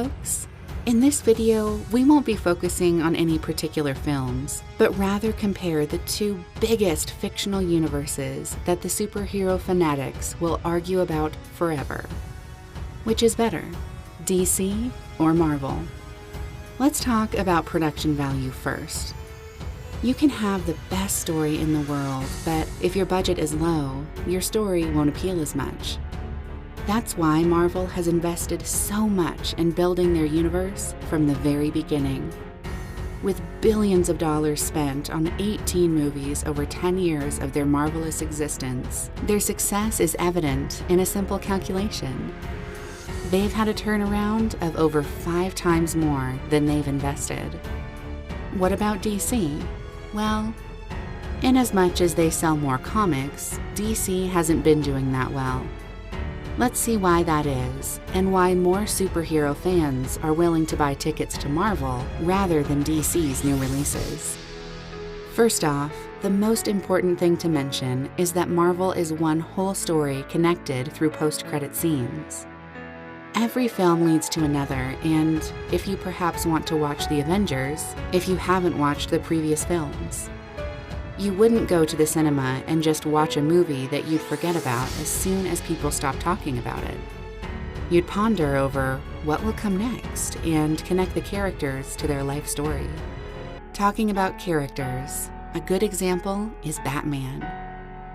folks! In this video, we won't be focusing on any particular films, but rather compare the two biggest fictional universes that the superhero fanatics will argue about forever. Which is better, DC or Marvel? Let's talk about production value first. You can have the best story in the world, but if your budget is low, your story won't appeal as much. That's why Marvel has invested so much in building their universe from the very beginning. With billions of dollars spent on 18 movies over 10 years of their marvelous existence, their success is evident in a simple calculation. They've had a turnaround of over 5 times more than they've invested. What about DC? Well, inasmuch as they sell more comics, DC hasn't been doing that well. Let's see why that is, and why more superhero fans are willing to buy tickets to Marvel rather than DC's new releases. First off, the most important thing to mention is that Marvel is one whole story connected through post-credit scenes. Every film leads to another, and if you perhaps want to watch the Avengers, if you haven't watched the previous films, you wouldn't go to the cinema and just watch a movie that you'd forget about as soon as people stop talking about it. You'd ponder over what will come next and connect the characters to their life story. Talking about characters, a good example is Batman.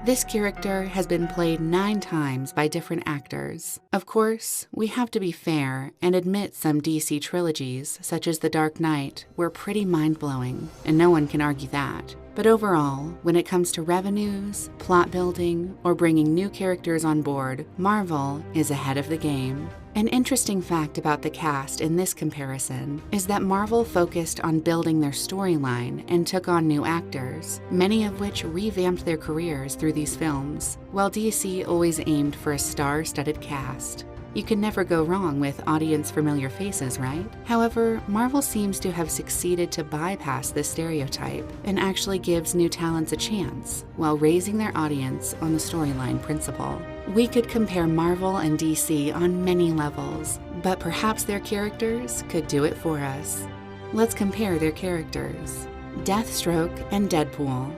This character has been played 9 times by different actors. Of course, we have to be fair and admit some DC trilogies, such as The Dark Knight, were pretty mind-blowing, and no one can argue that. But overall, when it comes to revenues, plot building, or bringing new characters on board, Marvel is ahead of the game. An interesting fact about the cast in this comparison is that Marvel focused on building their storyline and took on new actors, many of which revamped their careers through these films, while DC always aimed for a star-studded cast. You can never go wrong with audience-familiar faces, right? However, Marvel seems to have succeeded to bypass this stereotype and actually gives new talents a chance, while raising their audience on the storyline principle. We could compare Marvel and DC on many levels, but perhaps their characters could do it for us. Let's compare their characters. Deathstroke and Deadpool.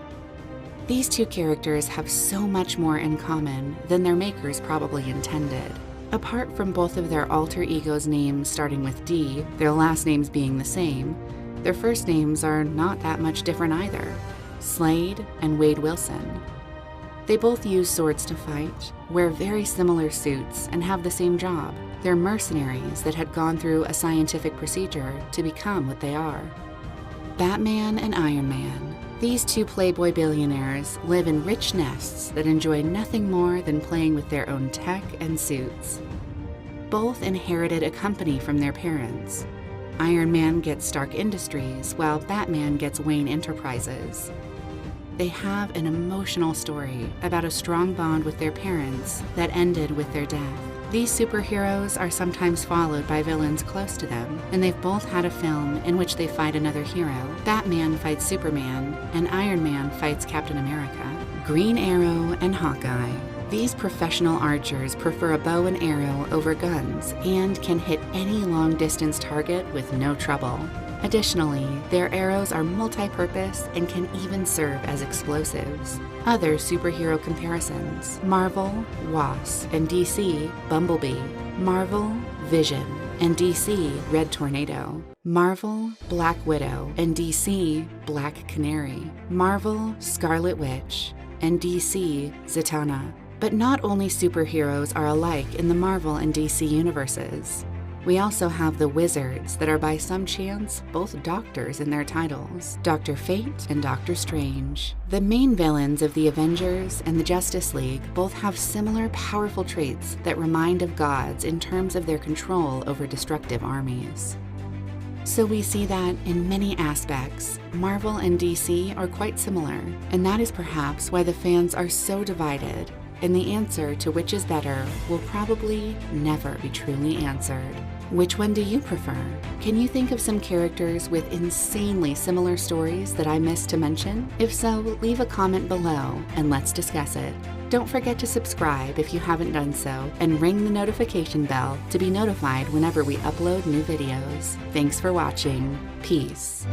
These two characters have so much more in common than their makers probably intended. Apart from both of their alter egos' names starting with D, their last names being the same, their first names are not that much different either. Slade and Wade Wilson. They both use swords to fight, wear very similar suits, and have the same job. They're mercenaries that had gone through a scientific procedure to become what they are. Batman and Iron Man. These two playboy billionaires live in rich nests that enjoy nothing more than playing with their own tech and suits. Both inherited a company from their parents. Iron Man gets Stark Industries, while Batman gets Wayne Enterprises. They have an emotional story about a strong bond with their parents that ended with their death. These superheroes are sometimes followed by villains close to them, and they've both had a film in which they fight another hero. Batman fights Superman, and Iron Man fights Captain America. Green Arrow and Hawkeye. These professional archers prefer a bow and arrow over guns and can hit any long-distance target with no trouble. Additionally, their arrows are multi-purpose and can even serve as explosives. Other superhero comparisons: Marvel, Wasp, and DC, Bumblebee. Marvel, Vision, and DC, Red Tornado. Marvel, Black Widow, and DC, Black Canary. Marvel, Scarlet Witch, and DC, Zatanna. But not only superheroes are alike in the Marvel and DC universes. We also have the wizards that are by some chance both doctors in their titles, Dr. Fate and Dr. Strange. The main villains of the Avengers and the Justice League both have similar powerful traits that remind of gods in terms of their control over destructive armies. So we see that in many aspects, Marvel and DC are quite similar, and that is perhaps why the fans are so divided, and the answer to which is better will probably never be truly answered. Which one do you prefer? Can you think of some characters with insanely similar stories that I missed to mention? If so, leave a comment below and let's discuss it. Don't forget to subscribe if you haven't done so, and ring the notification bell to be notified whenever we upload new videos. Thanks for watching. Peace.